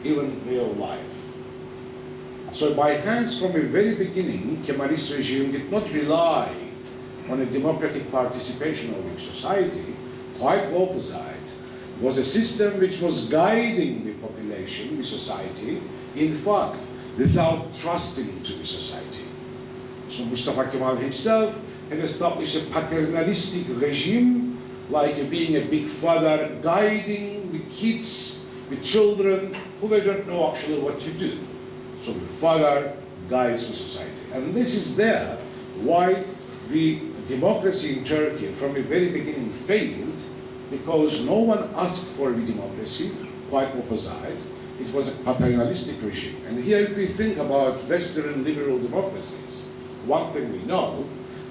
even way of life. So by hands from the very beginning, Kemalist regime did not rely on a democratic participation of its society, quite opposite. It was a system which was guiding the population, the society, in fact, without trusting to the society. So Mustafa Kemal himself had established a paternalistic regime, like being a big father, guiding the kids, the children, who they don't know actually what to do. So the father guides the society. And this is there why the democracy in Turkey from the very beginning failed, because no one asked for the democracy, quite opposite. It was a paternalistic regime. And here if we think about Western liberal democracies, one thing we know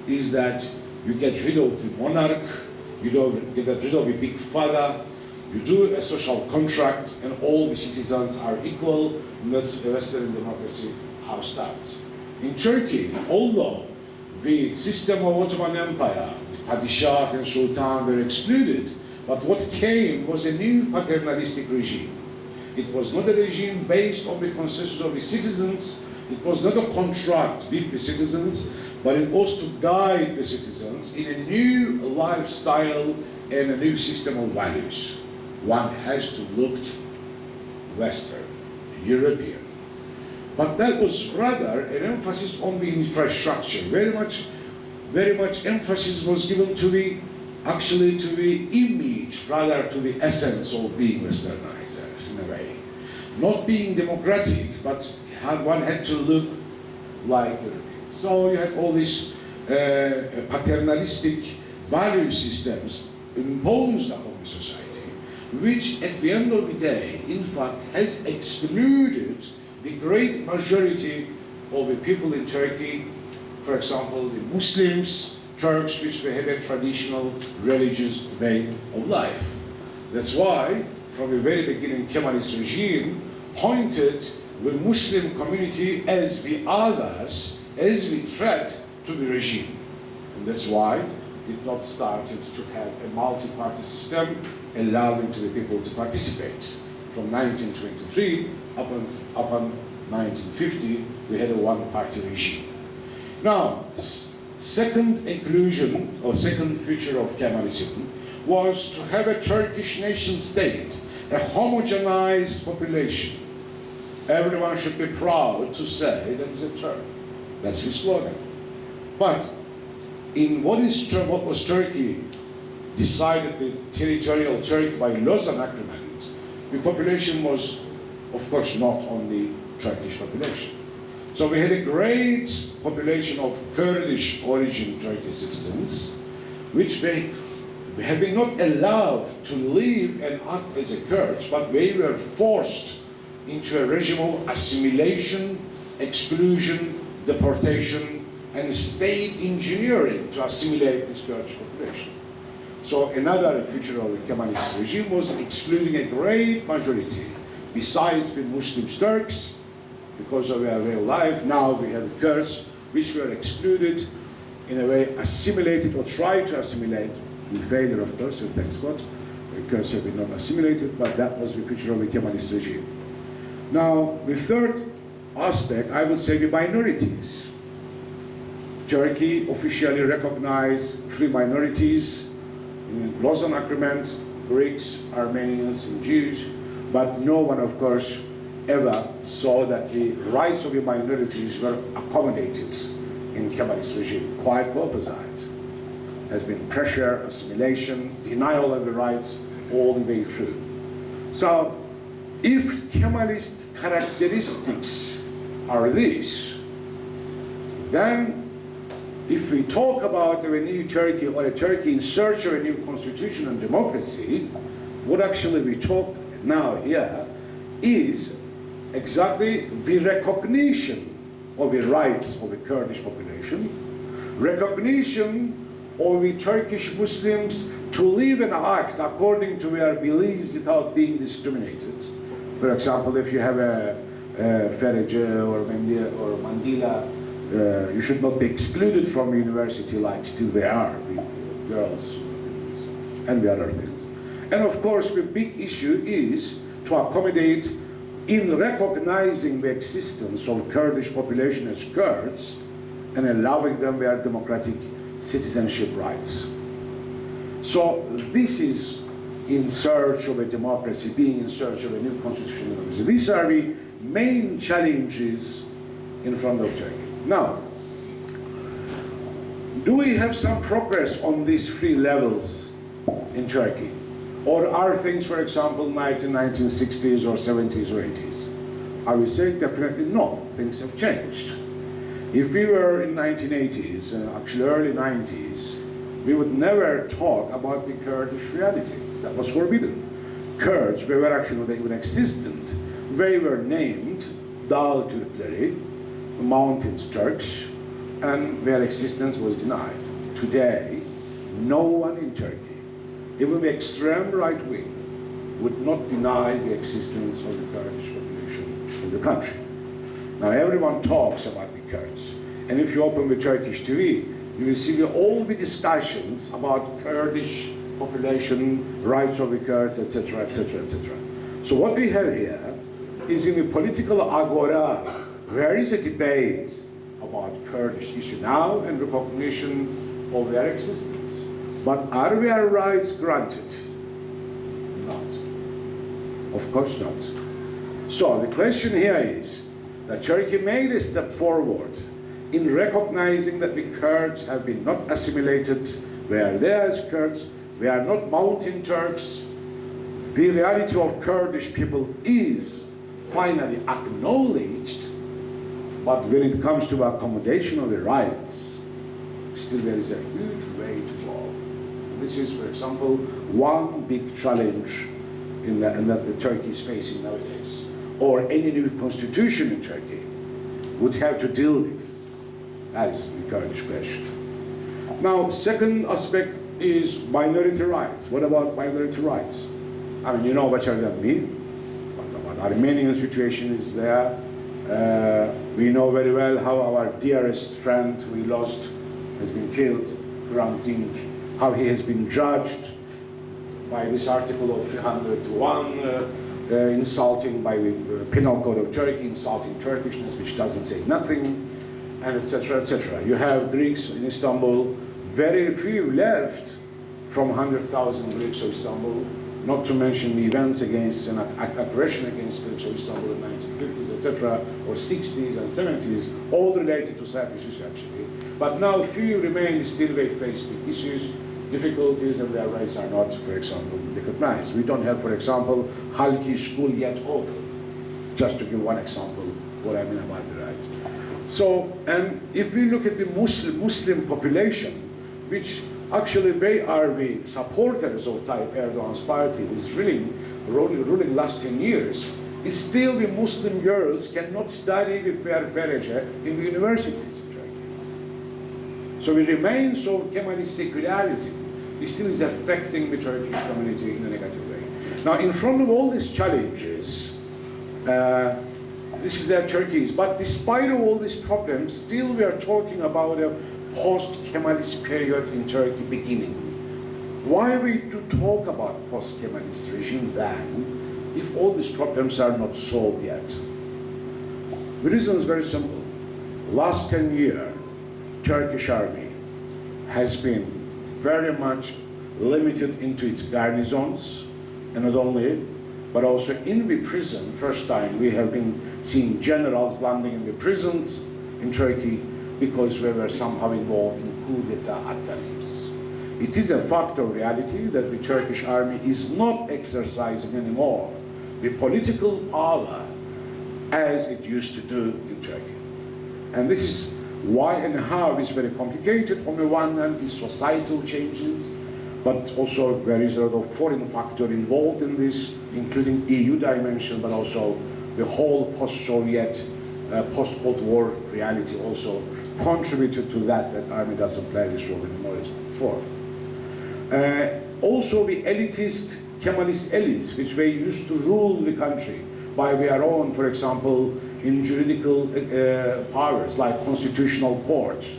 is that you get rid of the monarch, you get rid of the big father, you do a social contract, and all the citizens are equal, and that's the Western democracy how it starts. In Turkey, although the system of Ottoman Empire, the Padishah and Sultan were excluded, but what came was a new paternalistic regime. It was not a regime based on the consensus of the citizens, it was not a contract with the citizens, but it was to guide the citizens in a new lifestyle and a new system of values. One has to look Western, European. But that was rather an emphasis on the infrastructure. Very much emphasis was given to the, actually to the image, rather to the essence of being Westernized in a way. Not being democratic, but one had to look like European. So you had all these paternalistic value systems imposed upon the society, which at the end of the day, in fact, has excluded the great majority of the people in Turkey, for example, the Muslims, Turks, which they have a traditional religious way of life. That's why, from the very beginning, Kemalist regime pointed the Muslim community as the others, as the threat to the regime. And that's why it not started to have a multi-party system allowing to the people to participate. From 1923 upon 1950, we had a one-party regime. Now, second inclusion or second feature of Kemalism was to have a Turkish nation state, a homogenized population. Everyone should be proud to say that it's a Turk. That's his slogan. But in what was Turkey decided, the territorial Turkey by Lausanne Agreement, the population was, of course, not only Turkish population. So we had a great population of Kurdish origin Turkish citizens, which they have been not allowed to live and act as a Kurds, but they were forced into a regime of assimilation, exclusion, deportation, and state engineering to assimilate this Kurdish population. So another feature of the Kemalist regime was excluding a great majority. Besides the Muslim Turks, because of their way of life, now we have the Kurds, which were excluded, in a way assimilated or tried to assimilate, with failure of course, and thanks God. The Kurds have been not assimilated, but that was the feature of the Kemalist regime. Now, the third aspect, I would say the minorities. Turkey officially recognized three minorities in the Lausanne Agreement: Greeks, Armenians, and Jews. But no one, of course, ever saw that the rights of the minorities were accommodated in Kemalist regime. Quite the opposite. Has been pressure, assimilation, denial of the rights all the way through. So, if Kemalist characteristics are these, then if we talk about a new Turkey or a Turkey in search of a new constitution and democracy, what actually we talk now here is exactly the recognition of the rights of the Kurdish population, recognition of the Turkish Muslims to live and act according to their beliefs without being discriminated. For example, if you have a Ferece or Mandila, you should not be excluded from university like still they are, the girls and the other things. And of course, the big issue is to accommodate in recognizing the existence of Kurdish population as Kurds and allowing them their democratic citizenship rights. So this is in search of a democracy, being in search of a new constitutional democracy. These are the main challenges in front of Turkey. Now, do we have some progress on these three levels in Turkey? Or are things, for example, 1960s or 70s or 80s? I would say definitely no, things have changed. If we were in 1980s, actually early 90s, we would never talk about the Kurdish reality. That was forbidden. Kurds, they were actually even existent. They were named Dağ Türkleri, mountains Turks, and their existence was denied. Today, no one in Turkey, even the extreme right wing, would not deny the existence of the Kurdish population in the country. Now everyone talks about the Kurds, and if you open the Turkish TV, you will see all the discussions about Kurdish population, rights of the Kurds, etc., etc., etc. So what we have here is in the political agora, there is a debate about Kurdish issue now and recognition of their existence. But are their rights granted? Not. Of course not. So the question here is that Turkey made a step forward in recognizing that the Kurds have been not assimilated, they are there as Kurds, they are not mountain Turks. The reality of Kurdish people is finally acknowledged, but when it comes to accommodation of the rights, still there is a huge way to go. This is, for example, one big challenge in that the Turkey is facing nowadays, or any new constitution in Turkey would have to deal with as the Kurdish question. Now, second aspect is minority rights. What about minority rights? I mean, you know better than me. What about Armenian situation is there? We know very well how our dearest friend we lost has been killed, Hrant Dink, how he has been judged by this article of 301, insulting by the Penal Code of Turkey, insulting Turkishness, which doesn't say nothing, and etc., etc. You have Greeks in Istanbul, very few left from 100,000 Greeks of Istanbul, not to mention the events against and aggression against Greeks of Istanbul in the 1950s, etc., or 60s and 70s, all related to Cyprus issues actually. But now few remain, still they face big issues, difficulties, and their rights are not, for example, recognized. We don't have, for example, Halki school yet open, just to give one example what I mean about the right. So, and if we look at the Muslim population, which actually they are the supporters of Tayyip Erdogan's party, who is ruling last 10 years, is still the Muslim girls cannot study with their derece in the universities in Turkey. So it remains so Kemalist secularism. It still is affecting the Turkish community in a negative way. Now, in front of all these challenges, this is where Turkey is. But despite of all these problems, still we are talking about a post-Kemalist period in Turkey beginning. Why we to talk about post-Kemalist regime then, if all these problems are not solved yet? The reason is very simple. Last 10 years, Turkish army has been very much limited into its garrisons, and not only, but also in the prison. First time we have been seeing generals landing in the prisons in Turkey because we were somehow involved in coup d'etat attempts. It is a fact of reality that the Turkish army is not exercising anymore the political power as it used to do in Turkey. And this is why and how is very complicated. On the one hand, is societal changes, but also there is a lot of foreign factor involved in this, including EU dimension, but also the whole post-Soviet, post-Cold War reality also contributed to that army doesn't play this role anymore as before. Also the elitist Kemalist elites, which they used to rule the country by their own, for example, in juridical powers, like constitutional courts,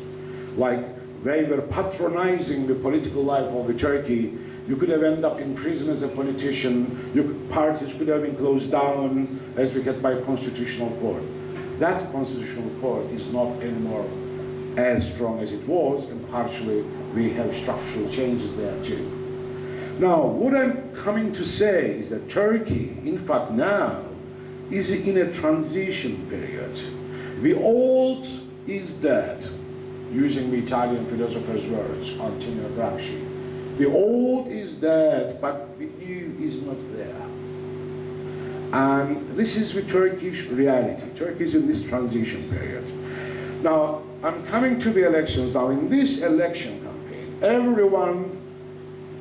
like they were patronizing the political life of the Turkey You could have ended up in prison as a politician. Parties could have been closed down as we get by constitutional court. That constitutional court is not anymore as strong as it was, and partially we have structural changes there too. Now, what I'm coming to say is that Turkey, in fact now, is in a transition period. The old is dead, using the Italian philosopher's words, Antonio Gramsci. The old is dead, but the new is not there. And this is the Turkish reality. Turkey is in this transition period. Now, I'm coming to the elections now. In this election campaign, everyone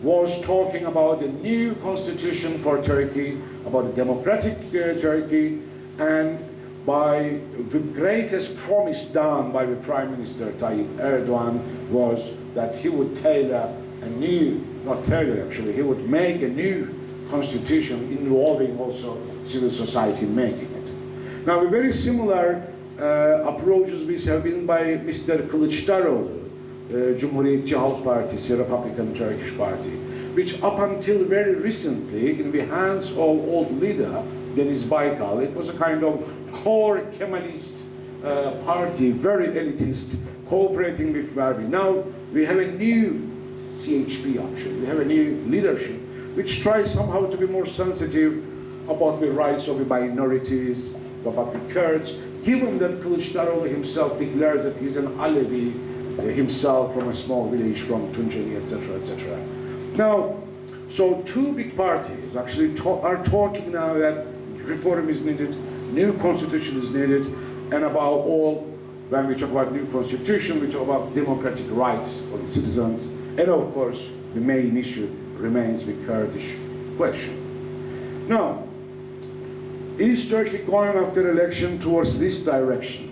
was talking about a new constitution for Turkey, about a democratic Turkey, and by the greatest promise done by the Prime Minister Tayyip Erdogan was that he would tailor a new, not tailor actually, he would make a new constitution involving also civil society in making it. Now, a very similar approaches which have been by Mr. Kılıçdaroğlu, Cumhuriyetçi Halk Partisi, Republican Turkish Party, which up until very recently, in the hands of old leader Deniz Baykal, it was a kind of core Kemalist party, very elitist, cooperating with Verdi. Now we have a new CHP actually, we have a new leadership which tries somehow to be more sensitive about the rights of the minorities, about the Kurds, given that Kılıçdaroğlu himself declares that he's an Alevi himself from a small village from Tunceli, etc., etc. Now, so two big parties actually are talking now that reform is needed, new constitution is needed, and above all, when we talk about new constitution, we talk about democratic rights of the citizens, and of course, the main issue remains the Kurdish question. Now, is Turkey going after election towards this direction?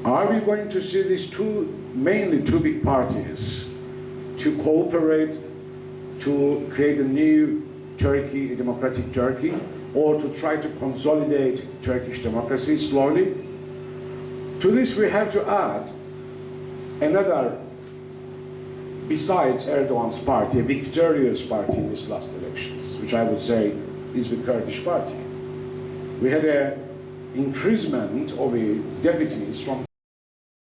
Are we going to see these mainly two big parties to cooperate to create a new Turkey, a democratic Turkey, or to try to consolidate Turkish democracy slowly? To this we have to add another, besides Erdogan's party, a victorious party in these last elections, which I would say is the Kurdish party. We had an increasement of the deputies from